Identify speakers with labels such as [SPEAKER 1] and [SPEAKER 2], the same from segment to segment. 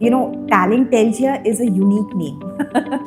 [SPEAKER 1] Talentelgia is a unique name.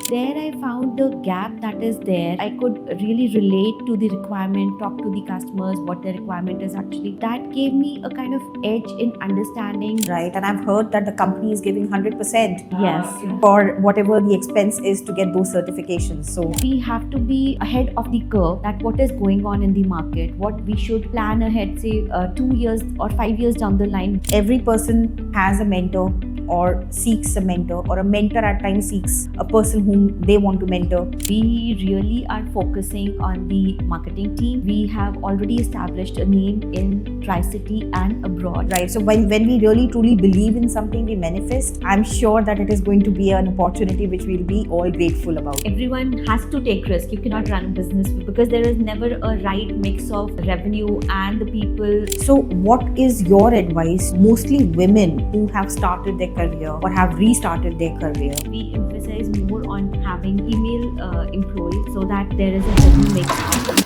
[SPEAKER 2] There I found the gap that is there. I could really relate to the requirement, talk to the customers, what the requirement is actually. That gave me a kind of edge in understanding.
[SPEAKER 1] Right, and I've heard that the company is giving 100%
[SPEAKER 2] Yes.
[SPEAKER 1] for whatever the expense is to get those certifications. So
[SPEAKER 2] We have to be ahead of the curve that what is going on in the market, what we should plan ahead, say 2 years or 5 years down the line.
[SPEAKER 1] every person has a mentor or seeks a mentor, or a mentor at times seeks a person whom they want to mentor.
[SPEAKER 2] We really are focusing on the marketing team. We have already established a name in Tri-City and abroad.
[SPEAKER 1] Right, so when we really truly believe in something, we manifest. I'm sure that it is going to be an opportunity which we'll be all grateful about.
[SPEAKER 2] Everyone has to take risk. You cannot run a business because there is never a right mix of revenue and the people.
[SPEAKER 1] So what is your advice, mostly women who have started their career or have restarted their career?
[SPEAKER 2] We emphasize more on having female employees so that there is a healthy mix.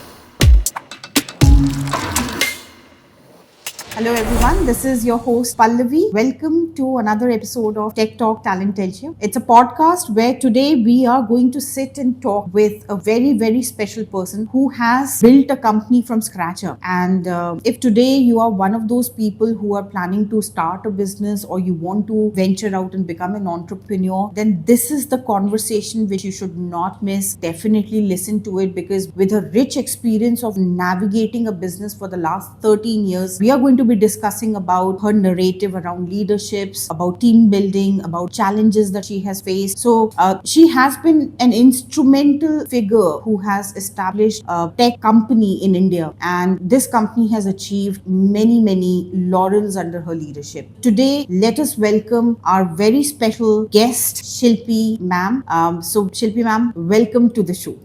[SPEAKER 1] Hello everyone, this is your host Pallavi. Welcome to another episode of Tech Talk Talentelgia. It's a podcast where today we are going to sit and talk with a very, very special person who has built a company from scratch up. And if today you are one of those people who are planning to start a business or you want to venture out and become an entrepreneur, then this is the conversation which you should not miss. Definitely listen to it, because with a rich experience of navigating a business for the last 13 years, we are going to be discussing about her narrative around leaderships, about team building, about challenges that she has faced. So she has been an instrumental figure who has established a tech company in India, and this company has achieved many laurels under her leadership. Today, let us welcome our very special guest, Shilpi ma'am. So Shilpi ma'am, welcome to the show.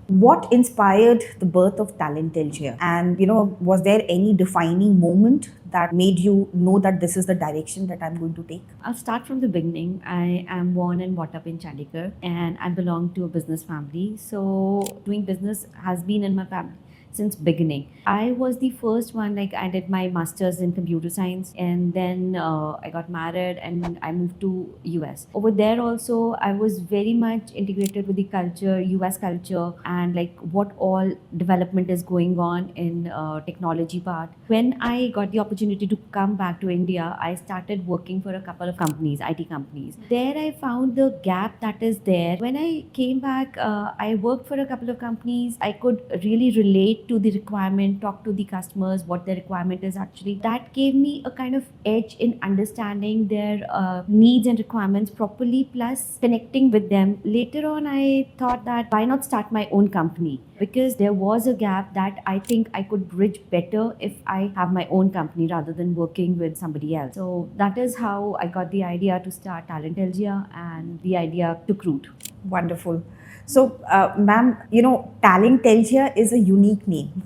[SPEAKER 1] What inspired the birth of Talentelgia? And was there any defining moment that made you know that this is the direction that I'm going to take?
[SPEAKER 2] I'll start from the beginning. I am born and brought up in Chandigarh and I belong to a business family. So doing business has been in my family since beginning. I was the first one, like I did my master's in computer science, and then I got married and I moved to US. Over there also, I was very much integrated with the culture, US culture, and like what all development is going on in technology part. When I got the opportunity to come back to India, I started working for a couple of companies, IT companies. There I found the gap that is there. When I came back, I worked for a couple of companies. I could really relate to the requirement, talk to the customers, what the requirement is actually. That gave me a kind of edge in understanding their needs and requirements properly, plus connecting with them. Later on, I thought that why not start my own company? Because there was a gap that I think I could bridge better if I have my own company rather than working with somebody else. So that is how I got the idea to start Talentelgia, and the idea took root.
[SPEAKER 1] Wonderful. So, ma'am, Talentelgia is a unique name,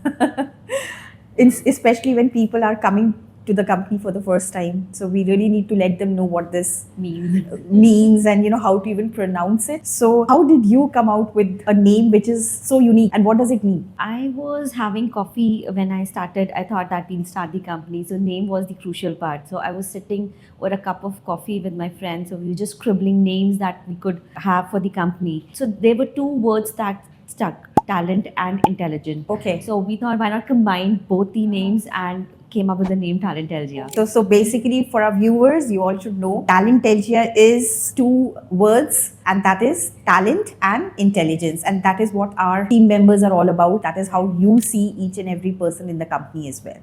[SPEAKER 1] especially when people are coming to the company for the first time. So we really need to let them know what this means and how to even pronounce it. So how did you come out with a name which is so unique, and what does it mean?
[SPEAKER 2] I was having coffee when I started. I thought that we'll start the company. So name was the crucial part. So I was sitting with a cup of coffee with my friends. So we were just scribbling names that we could have for the company. So there were two words that stuck: talent and intelligent.
[SPEAKER 1] Okay.
[SPEAKER 2] So we thought, why not combine both the names, and came up with the name Talentelgia.
[SPEAKER 1] So basically, for our viewers, you all should know Talentelgia is two words, and that is talent and intelligence. And that is what our team members are all about. That is how you see each and every person in the company as well.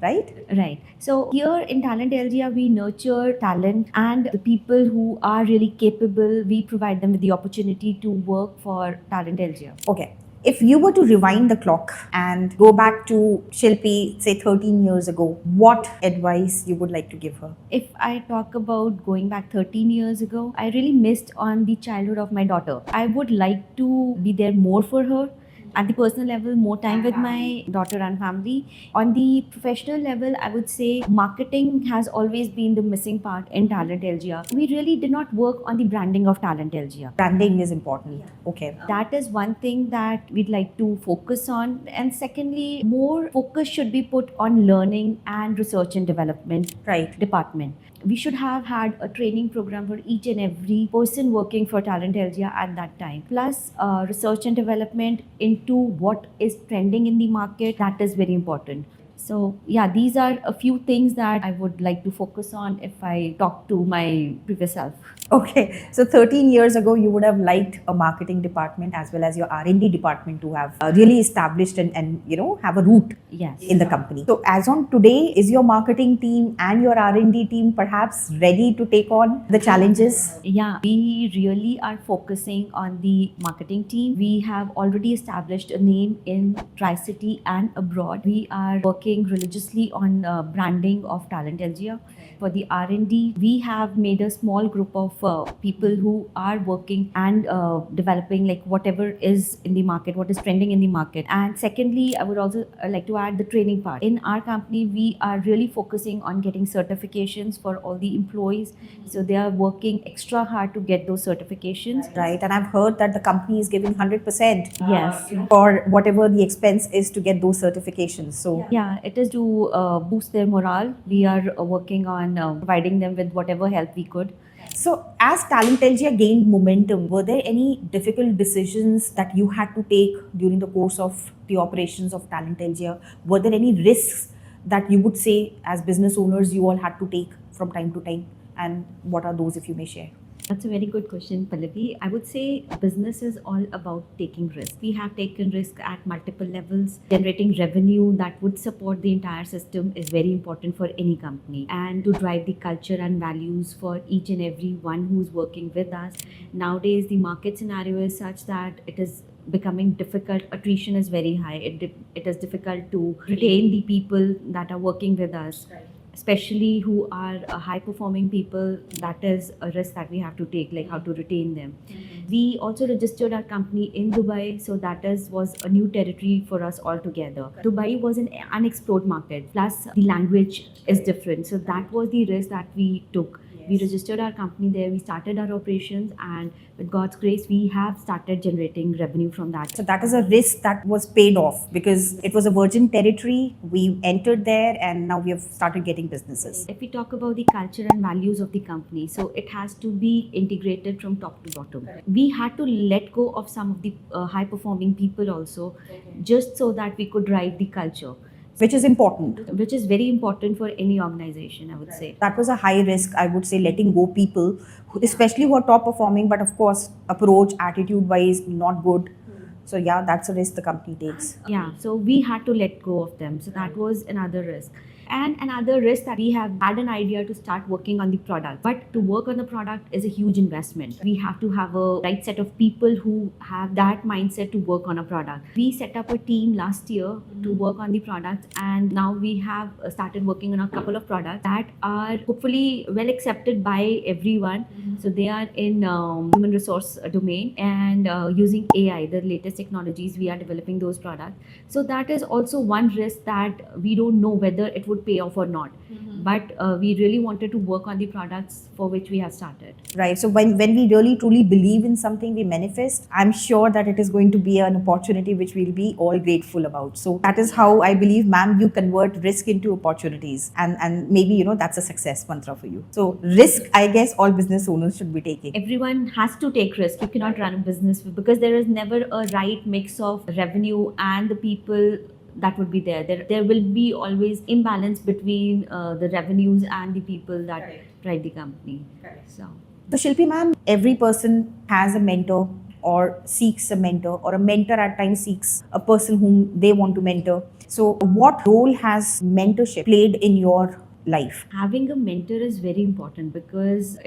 [SPEAKER 1] Right?
[SPEAKER 2] Right. So here in Talentelgia, we nurture talent and the people who are really capable. We provide them with the opportunity to work for Talentelgia.
[SPEAKER 1] Okay. If you were to rewind the clock and go back to Shilpi, say 13 years ago, what advice you would like to give her?
[SPEAKER 2] If I talk about going back 13 years ago, I really missed on the childhood of my daughter. I would like to be there more for her. At the personal level, more time with my daughter and family. On the professional level, I would say marketing has always been the missing part in Talentelgia. We really did not work on the branding of Talentelgia.
[SPEAKER 1] Branding is important. Okay.
[SPEAKER 2] That is one thing that we'd like to focus on. And secondly, more focus should be put on learning and research and development
[SPEAKER 1] Right.
[SPEAKER 2] department. we should have had a training program for each and every person working for Talent LGR at that time. Plus, research and development into what is trending in the market, that is very important. So, yeah, these are a few things that I would like to focus on if I talk to my previous self.
[SPEAKER 3] Okay, so 13 years ago, you would have liked a marketing department as well as your R&D department to have really established and have a root
[SPEAKER 2] Yes.
[SPEAKER 3] in the company. So as on today, is your marketing team and your R&D team perhaps ready to take on the challenges?
[SPEAKER 2] Yeah, we really are focusing on the marketing team. We have already established a name in Tri-City and abroad. We are working religiously on branding of Talent LGR. For the R&D, we have made a small group of people who are working and developing like whatever is in the market, what is trending in the market. And secondly, I would also like to add the training part. In our company, we are really focusing on getting certifications for all the employees. So they are working extra hard to get those certifications.
[SPEAKER 3] Right, and I've heard that the company is giving 100%
[SPEAKER 2] Yes.
[SPEAKER 3] for whatever the expense is to get those certifications. So
[SPEAKER 2] Yeah, it is to boost their morale. We are working on providing them with whatever help we could.
[SPEAKER 3] So, as Talent LGR gained momentum, were there any difficult decisions that you had to take during the course of the operations of Talent LGR? Were there any risks that you would say, as business owners, you all had to take from time to time? And what are those, if you may share?
[SPEAKER 2] That's a very good question, Pallavi. I would say business is all about taking risk. We have taken risk at multiple levels. Generating revenue that would support the entire system is very important for any company, and to drive the culture and values for each and every one who's working with us. Nowadays, the market scenario is such that it is becoming difficult. Attrition is very high. It is difficult to retain the people that are working with us, especially who are high performing people. That is a risk that we have to take, like how to retain them. We also registered our company in Dubai, so that was a new territory for us altogether. Dubai was an unexplored market, plus the language is different, so that was the risk that we took. We registered our company there, we started our operations, and with God's grace, we have started generating revenue from that.
[SPEAKER 3] So, that is a risk that was paid off because it was a virgin territory. We entered there and now we have started getting businesses.
[SPEAKER 2] If we talk about the culture and values of the company, so it has to be integrated from top to bottom. We had to let go of some of the high performing people also, just so that we could drive the culture,
[SPEAKER 3] Which is important.
[SPEAKER 2] which is very important for any organization, I would say.
[SPEAKER 3] That was a high risk, I would say, letting go people, especially who are top performing, but of course, approach, attitude wise, not good. So, yeah, that's a risk the company takes.
[SPEAKER 2] Yeah, so we had to let go of them. So that was another risk. And another risk that we have had an idea to start working on the product. But to work on the product is a huge investment. We have to have a right set of people who have that mindset to work on a product. We set up a team last year to work on the product, and now we have started working on a couple of products that are hopefully well accepted by everyone. So they are in human resource domain, and using AI, the latest technologies, we are developing those products. So that is also one risk that we don't know whether it would pay off or not. But we really wanted to work on the products for which we have started.
[SPEAKER 3] Right. So when we really truly believe in something, we manifest. I'm sure that it is going to be an opportunity which we'll be all grateful about. So that is how I believe, ma'am, you convert risk into opportunities. And maybe, that's a success mantra for you. So risk, I guess all business owners should be taking.
[SPEAKER 2] Everyone has to take risk. You cannot run a business because there is never a right mix of revenue and the people that would be there. There will be always imbalance between the revenues and the people that drive the company. So
[SPEAKER 3] Shilpi ma'am, every person has a mentor or seeks a mentor, or a mentor at times seeks a person whom they want to mentor. So what role has mentorship played in your life?
[SPEAKER 2] having a mentor is very important because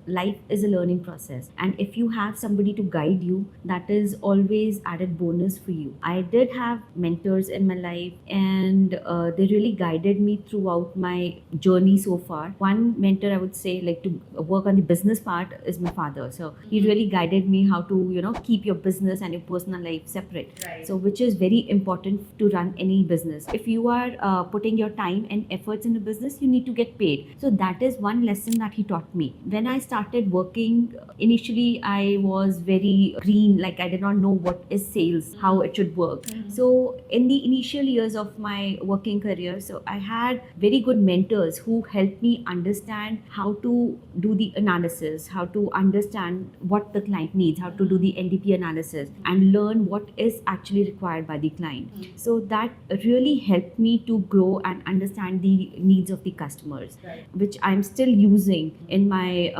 [SPEAKER 2] life is a learning process, and if you have somebody to guide you, that is always added bonus for you. I did have mentors in my life, and they really guided me throughout my journey so far. One mentor, I would say, like to work on the business part, is my father. So he really guided me how to keep your business and your personal life separate. So which is very important to run any business. If you are putting your time and efforts in a business, you need to get paid. So that is one lesson that he taught me. When I started working, initially I was very green, like I did not know what is sales, how it should work. So in the initial years of my working career, so I had very good mentors who helped me understand how to do the analysis, how to understand what the client needs, how to do the NDP analysis, and learn what is actually required by the client. So that really helped me to grow and understand the needs of the customers, which I'm still using in my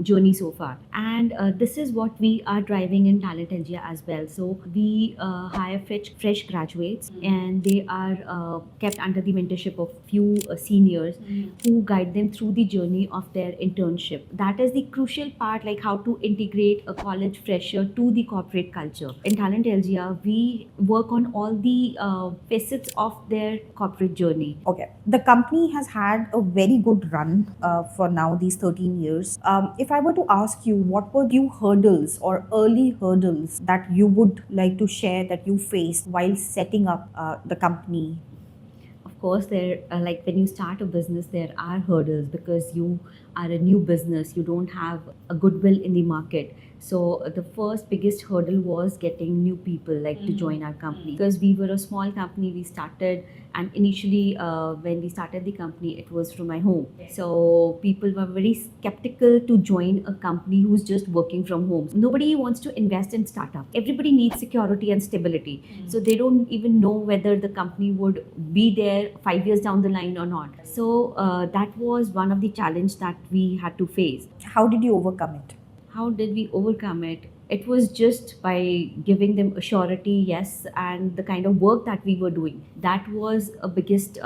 [SPEAKER 2] journey so far. And this is what we are driving in Talent India as well. So we hire fresh graduates, and they are kept under the mentorship of few seniors who guide them through the journey of their internship. That is the crucial part, like how to integrate a college fresher to the corporate culture. In Talent India, we work on all the facets of their corporate journey.
[SPEAKER 3] Okay. The company has had a very good run for now, these 13 years. If I were to ask you, what were few hurdles or early hurdles that you would like to share that you faced while setting up the company?
[SPEAKER 2] Of course, there like when you start a business, there are hurdles because you are a new business, you don't have a goodwill in the market. So the first biggest hurdle was getting new people like to join our company, because we were a small company. We started, and initially when we started the company, it was from my home. So people were very skeptical to join a company who's just working from home. Nobody wants to invest in startup. Everybody needs security and stability. So they don't even know whether the company would be there 5 years down the line or not. So that was one of the challenge that we had to face.
[SPEAKER 3] How did you overcome it?
[SPEAKER 2] How did we overcome it? It was just by giving them a surety, yes, and the kind of work that we were doing. That was a biggest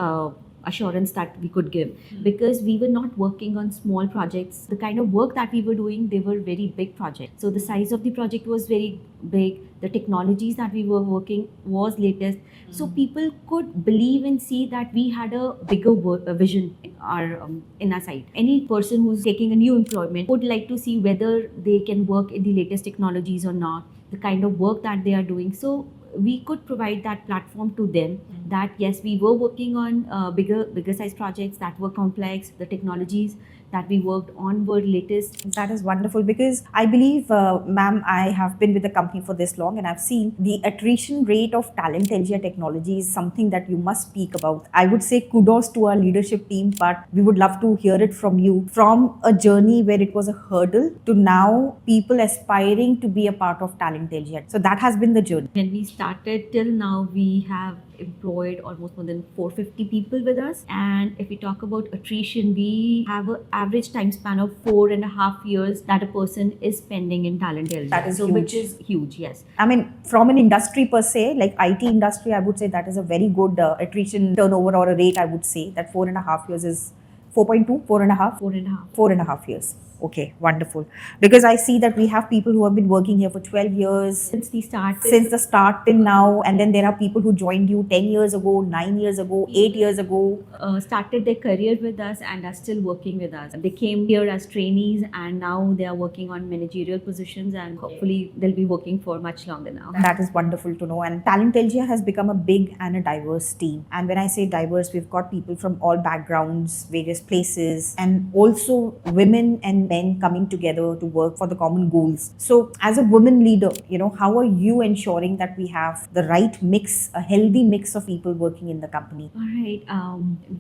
[SPEAKER 2] assurance that we could give, because we were not working on small projects. The kind of work that we were doing, they were very big projects. So the size of the project was very big. The technologies that we were working was latest. So people could believe and see that we had a bigger vision in our side. Any person who's taking a new employment would like to see whether they can work in the latest technologies or not, the kind of work that they are doing. So we could provide that platform to them, that yes, we were working on bigger size projects that were complex. The technologies that we worked on were latest.
[SPEAKER 3] That is wonderful, because I believe, ma'am, I have been with the company for this long and I've seen the attrition rate of Talent India Technology is something that you must speak about. I would say kudos to our leadership team, but we would love to hear it from you. From a journey where it was a hurdle to now people aspiring to be a part of Talent India. So that has been the journey.
[SPEAKER 2] When we started till now, we have employed almost more than 450 people with us. And if we talk about attrition, we have an average time span of 4.5 years that a person is spending in Talent India.
[SPEAKER 3] That is
[SPEAKER 2] so
[SPEAKER 3] huge.
[SPEAKER 2] Which is huge, yes.
[SPEAKER 3] I mean, from an industry per se, like IT industry, I would say that is a very good attrition turnover or a rate. I would say that 4.5 years is 4.2, 4.5,
[SPEAKER 2] 4.5.
[SPEAKER 3] 4.5 years. Okay, wonderful. Because I see that we have people who have been working here for 12 years.
[SPEAKER 2] Since the start.
[SPEAKER 3] Since the start till now. And then there are people who joined you 10 years ago, 9 years ago, 8 years ago.
[SPEAKER 2] Started their career with us and are still working with us. They came here as trainees and now they are working on managerial positions, and hopefully they'll be working for much longer now.
[SPEAKER 3] That is wonderful to know. And Talent India has become a big and a diverse team. And when I say diverse, we've got people from all backgrounds, various places, and also women and men coming together to work for the common goals. So as a woman leader, how are you ensuring that we have the right mix, a healthy mix of people working in the company?
[SPEAKER 2] All right.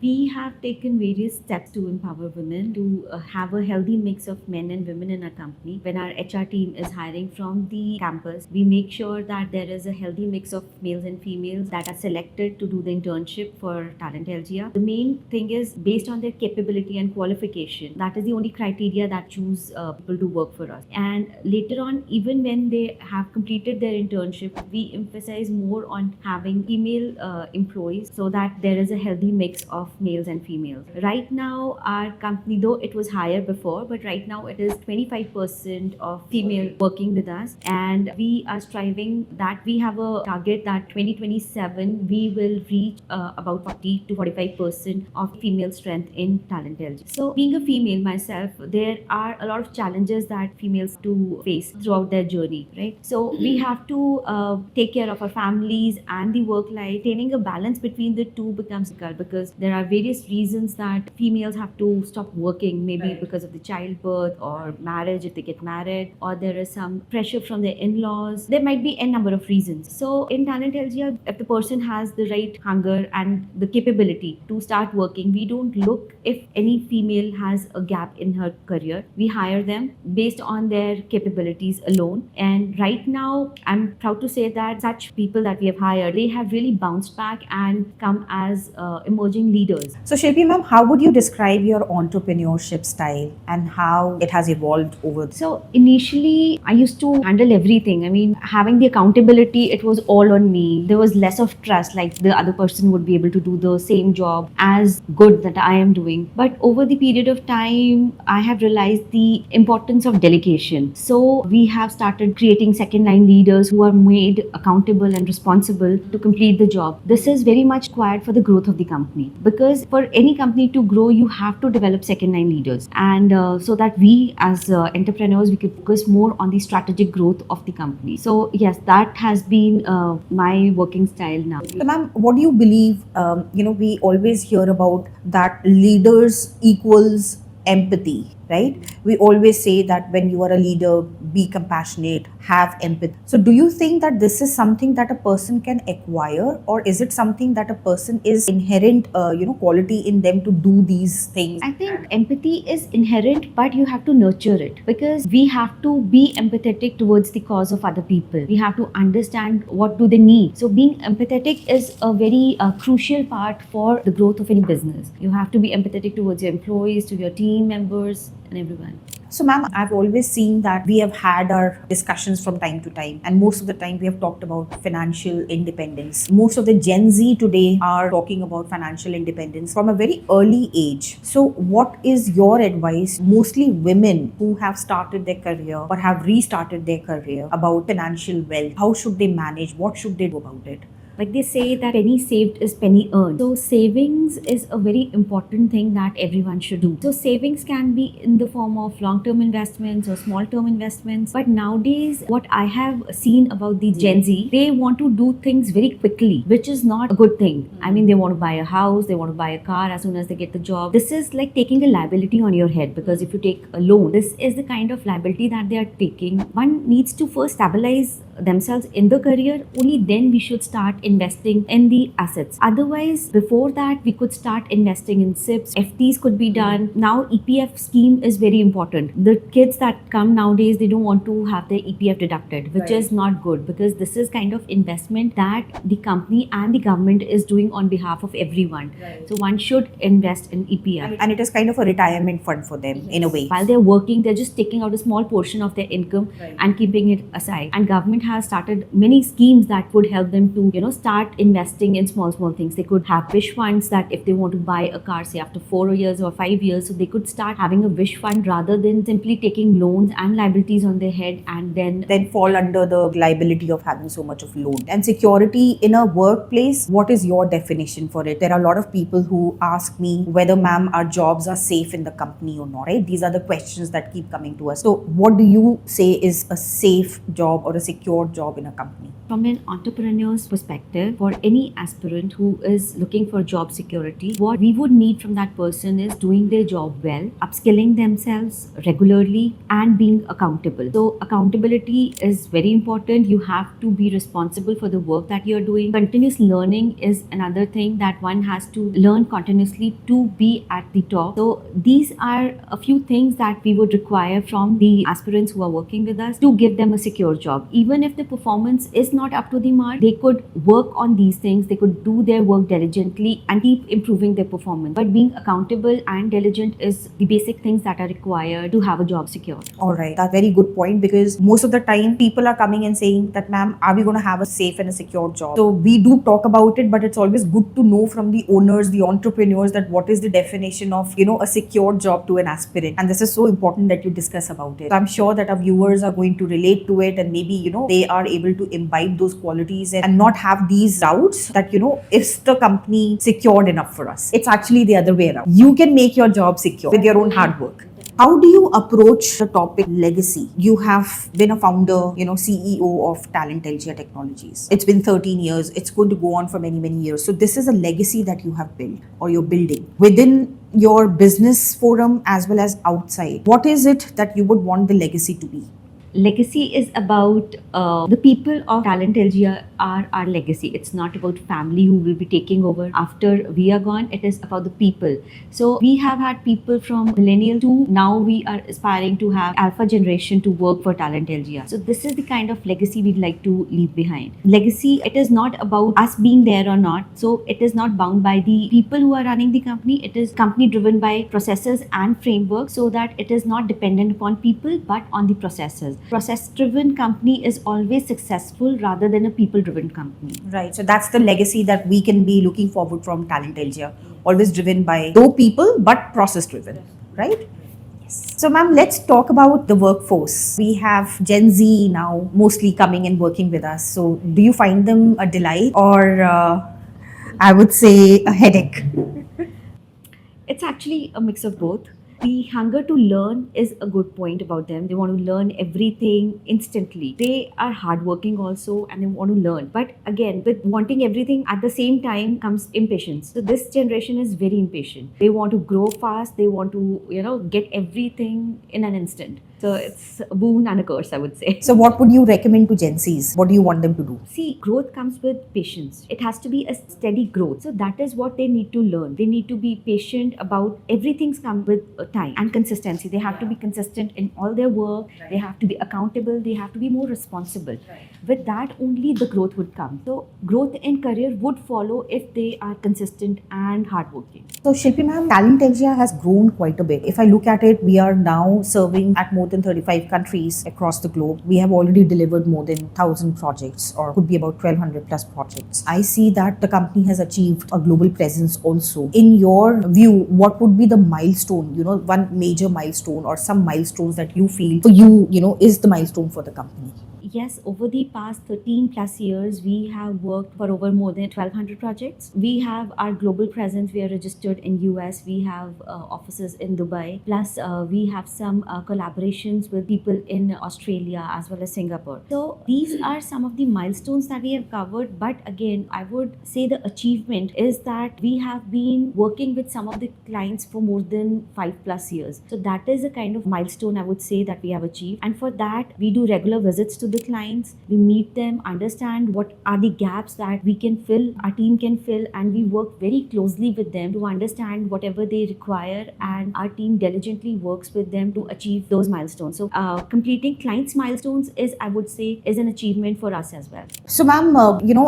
[SPEAKER 2] We have taken various steps to empower women, to have a healthy mix of men and women in our company. When our HR team is hiring from the campus, we make sure that there is a healthy mix of males and females that are selected to do the internship for Talent India. The main thing is based on their capability and qualification. That is the only criteria that choose people to work for us. And later on, even when they have completed their internship, we emphasize more on having female employees so that there is a healthy mix of males and females. Right now, our company, though it was higher before, but right now it is 25% of female working with us. And we are striving that we have a target that 2027 we will reach about 40 to 45% of female strength in Talent India. So being a female myself, there are a lot of challenges that females to face throughout their journey, right? So we have to take care of our families and the work life. Maintaining a balance between the two becomes difficult because there are various reasons that females have to stop working, maybe because of the childbirth or marriage if they get married, or there is some pressure from their in-laws. There might be a number of reasons. So in Talent LGR, if the person has the right hunger and the capability to start working, we don't look if any female has a gap in her career. We hire them based on their capabilities alone. And right now, I'm proud to say that such people that we have hired, they have really bounced back and come as emerging leaders.
[SPEAKER 3] So Shilpi ma'am, how would you describe your entrepreneurship style and how it has evolved over?
[SPEAKER 2] So initially, I used to handle everything. I mean, having the accountability, it was all on me. There was less of trust, like the other person would be able to do the same job as good that I am doing. But over the period of time, I have realized the importance of delegation. So we have started creating second line leaders who are made accountable and responsible to complete the job. This is very much required for the growth of the company, because for any company to grow, you have to develop second line leaders, and so that we as entrepreneurs, we could focus more on the strategic growth of the company. So yes, that has been my working style now.
[SPEAKER 3] So ma'am, what do you believe? We always hear about that leaders equals empathy, right? We always say that when you are a leader, be compassionate, have empathy. So do you think that this is something that a person can acquire, or is it something that a person is inherent, quality in them to do these things?
[SPEAKER 2] I think empathy is inherent, but you have to nurture it, because we have to be empathetic towards the cause of other people. We have to understand what do they need. So being empathetic is a very crucial part for the growth of any business. You have to be empathetic towards your employees, to your team members, and everyone.
[SPEAKER 3] So ma'am, I've always seen that we have had our discussions from time to time, and most of the time we have talked about financial independence. Most of the Gen Z today are talking about financial independence from a very early age. So what is your advice, mostly women who have started their career or have restarted their career, about financial wealth? How should they manage? What should they do about it?
[SPEAKER 2] Like they say that penny saved is penny earned. So savings is a very important thing that everyone should do. So savings can be in the form of long-term investments or small-term investments. But nowadays, what I have seen about the Gen Z, they want to do things very quickly, which is not a good thing. I mean, they want to buy a house, they want to buy a car as soon as they get the job. This is like taking a liability on your head, because if you take a loan, this is the kind of liability that they are taking. One needs to first stabilize themselves in the career. Only then we should start investing in the assets. Otherwise, before that, we could start investing in SIPs. FDs could be done. Now EPF scheme is very important. The kids that come nowadays, they don't want to have their EPF deducted, which is not good, because this is kind of investment that the company and the government is doing on behalf of everyone. So one should invest in EPF.
[SPEAKER 3] And it is kind of a retirement fund for them in a way.
[SPEAKER 2] While they're working, they're just taking out a small portion of their income and keeping it aside. And government has started many schemes that would help them to, start investing in small things. They could have wish funds that if they want to buy a car, say after 4 years or 5 years, so they could start having a wish fund rather than simply taking loans and liabilities on their head and then
[SPEAKER 3] fall under the liability of having so much of loan. And security in a workplace, what is your definition for it? There are a lot of people who ask me whether, ma'am, our jobs are safe in the company or not, right? These are the questions that keep coming to us. So what do you say is a safe job or a secure job in a company?
[SPEAKER 2] From an entrepreneur's perspective, for any aspirant who is looking for job security, what we would need from that person is doing their job well, upskilling themselves regularly, and being accountable. So accountability is very important. You have to be responsible for the work that you're doing. Continuous learning is another thing that one has to learn continuously to be at the top. So these are a few things that we would require from the aspirants who are working with us to give them a secure job. Even if the performance is not up to the mark, they could work on these things. They could do their work diligently and keep improving their performance. But being accountable and diligent is the basic things that are required to have a job secure.
[SPEAKER 3] All right, that's a very good point, because most of the time people are coming and saying that, ma'am, are we going to have a safe and a secure job? So we do talk about it, but it's always good to know from the owners, the entrepreneurs, that what is the definition of, a secure job to an aspirant. And this is so important that you discuss about it. So I'm sure that our viewers are going to relate to it, and maybe, they are able to imbibe those qualities and not have these doubts that, is the company secured enough for us? It's actually the other way around. You can make your job secure with your own hard work. How do you approach the topic legacy? You have been a founder, CEO of Talentelgia Technologies. It's been 13 years. It's going to go on for many, many years. So this is a legacy that you have built or you're building within your business forum as well as outside. What is it that you would want the legacy to be?
[SPEAKER 2] Legacy is about the people of Talentelgia are our legacy. It's not about family who will be taking over after we are gone. It is about the people. So we have had people from millennial to now we are aspiring to have alpha generation to work for Talentelgia. So this is the kind of legacy we'd like to leave behind. Legacy, it is not about us being there or not. So it is not bound by the people who are running the company. It is company driven by processes and frameworks so that it is not dependent upon people but on the processes. Process driven company is always successful rather than a people driven company.
[SPEAKER 3] Right. So that's the legacy that we can be looking forward from Talentelgia. Always driven by no people, but process driven. Right? Yes. So, ma'am, let's talk about the workforce. We have Gen Z now mostly coming and working with us. So, do you find them a delight or I would say a headache?
[SPEAKER 2] It's actually a mix of both. The hunger to learn is a good point about them. They want to learn everything instantly. They are hardworking also and they want to learn. But again, with wanting everything at the same time comes impatience. So this generation is very impatient. They want to grow fast. They want to, get everything in an instant. So it's a boon and a curse, I would say.
[SPEAKER 3] So, what would you recommend to Gen Zs? What do you want them to do?
[SPEAKER 2] See, growth comes with patience. It has to be a steady growth. So that is what they need to learn. They need to be patient about everything's come with time and consistency. They have to be consistent in all their work. They have to be accountable. They have to be more responsible. With that, only the growth would come. So growth in career would follow if they are consistent and hardworking.
[SPEAKER 3] So, Shilpi ma'am, Talentelgia has grown quite a bit. If I look at it, we are now serving at more than 35 countries across the globe. We have already delivered more than 1,000 projects, or could be about 1,200 plus projects. I see that the company has achieved a global presence also. In your view, what would be the milestone, one major milestone or some milestones that you feel for you, is the milestone for the company?
[SPEAKER 2] Yes, over the past 13 plus years, we have worked for over more than 1,200 projects. We have our global presence. We are registered in US. We have offices in Dubai. Plus, we have some collaborations with people in Australia as well as Singapore. So these are some of the milestones that we have covered. But again, I would say the achievement is that we have been working with some of the clients for more than 5+ years. So that is a kind of milestone I would say that we have achieved. And for that, we do regular visits to the clients. We meet them, understand what are the gaps that we can fill, our team can fill, and we work very closely with them to understand whatever they require, and our team diligently works with them to achieve those milestones. So completing clients' milestones is, I would say, is an achievement for us as well.
[SPEAKER 3] So, ma'am,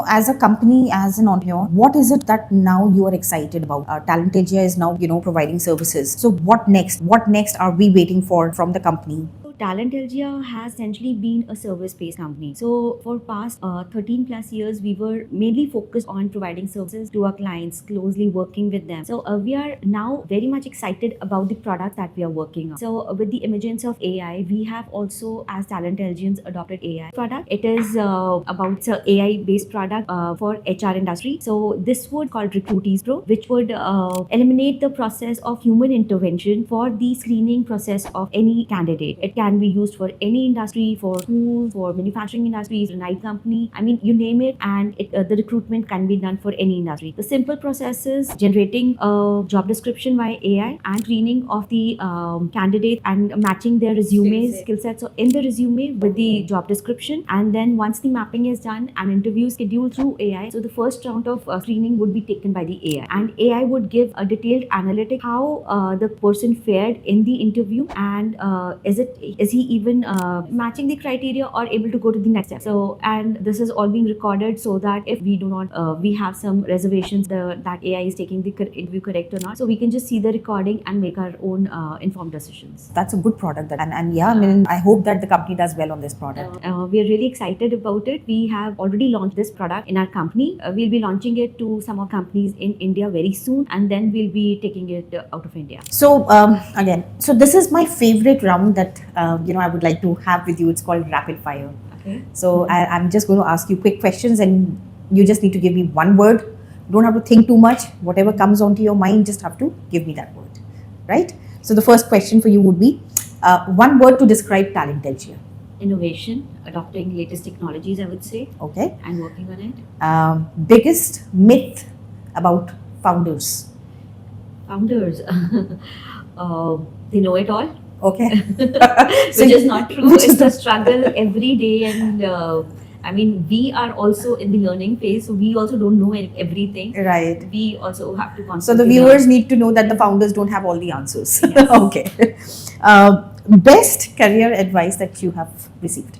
[SPEAKER 3] as a company, as an entrepreneur, what is it that now you are excited about? Talentelgia is now, providing services. So, what next? What next are we waiting for from the company?
[SPEAKER 2] Talentelgia has essentially been a service-based company. So for past 13 plus years, we were mainly focused on providing services to our clients, closely working with them. So we are now very much excited about the product that we are working on. So with the emergence of AI, we have also, as Talentelgians, adopted AI product. It is about AI-based product for HR industry. So this would called Recruitees Pro, which would eliminate the process of human intervention for the screening process of any candidate. It can be used for any industry, for schools, for manufacturing industries, an IT company. I mean, you name it, and the recruitment can be done for any industry. The simple process is generating a job description via AI and screening of the candidate and matching their resumes, skill sets in the resume with the job description. And then once the mapping is done, an interview scheduled through AI. So the first round of screening would be taken by the AI, and AI would give a detailed analytic how the person fared in the interview, and is he even matching the criteria or able to go to the next step. So, and this is all being recorded so that if we do not we have some reservations that AI is taking the interview correct or not, so we can just see the recording and make our own informed decisions.
[SPEAKER 3] That's a good product, and yeah, I hope that the company does well on this product.
[SPEAKER 2] We are really excited about it. We have already launched this product in our company. We'll be launching it to some of companies in India very soon, and then we'll be taking it out of India.
[SPEAKER 3] So so this is my favorite round that I would like to have with you. It's called rapid fire.
[SPEAKER 2] Okay.
[SPEAKER 3] So I'm just going to ask you quick questions, and you just need to give me one word. You don't have to think too much. Whatever comes onto your mind, just have to give me that word, right? So the first question for you would be one word to describe Talentalgia.
[SPEAKER 2] Innovation, adopting latest technologies, I would say,
[SPEAKER 3] Okay.
[SPEAKER 2] and working on it.
[SPEAKER 3] Biggest myth about founders.
[SPEAKER 2] Founders, they know it all,
[SPEAKER 3] Okay.
[SPEAKER 2] which is not true.
[SPEAKER 3] which is
[SPEAKER 2] It's a struggle every day, and I mean, we are also in the learning phase, so we also don't know everything.
[SPEAKER 3] Right.
[SPEAKER 2] We also have to
[SPEAKER 3] So
[SPEAKER 2] constantly
[SPEAKER 3] the viewers need to know that the founders don't have all the answers.
[SPEAKER 2] Yes.
[SPEAKER 3] Okay. Best career advice that you have received.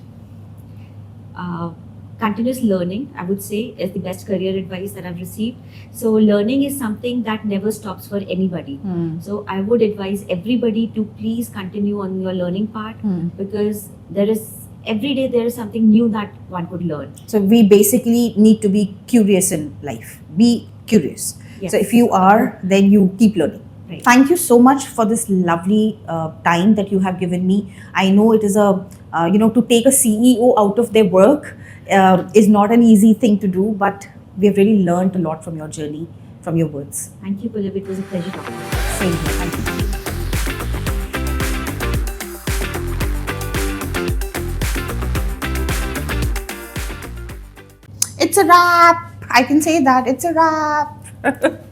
[SPEAKER 2] Continuous learning, I would say, is the best career advice that I've received. So learning is something that never stops for anybody. So I would advise everybody to please continue on your learning part, because there is every day there is something new that one could learn.
[SPEAKER 3] So we basically need to be curious in life. Be curious.
[SPEAKER 2] Yes.
[SPEAKER 3] So if you are, then you keep learning.
[SPEAKER 2] Right.
[SPEAKER 3] Thank you so much for this lovely time that you have given me. I know it is to take a CEO out of their work is not an easy thing to do, but we have really learned a lot from your journey, from your words.
[SPEAKER 2] Thank you, Pallab. It was a pleasure talking to you.
[SPEAKER 3] Same here. Thank you.
[SPEAKER 1] It's a wrap. I can say that it's a wrap.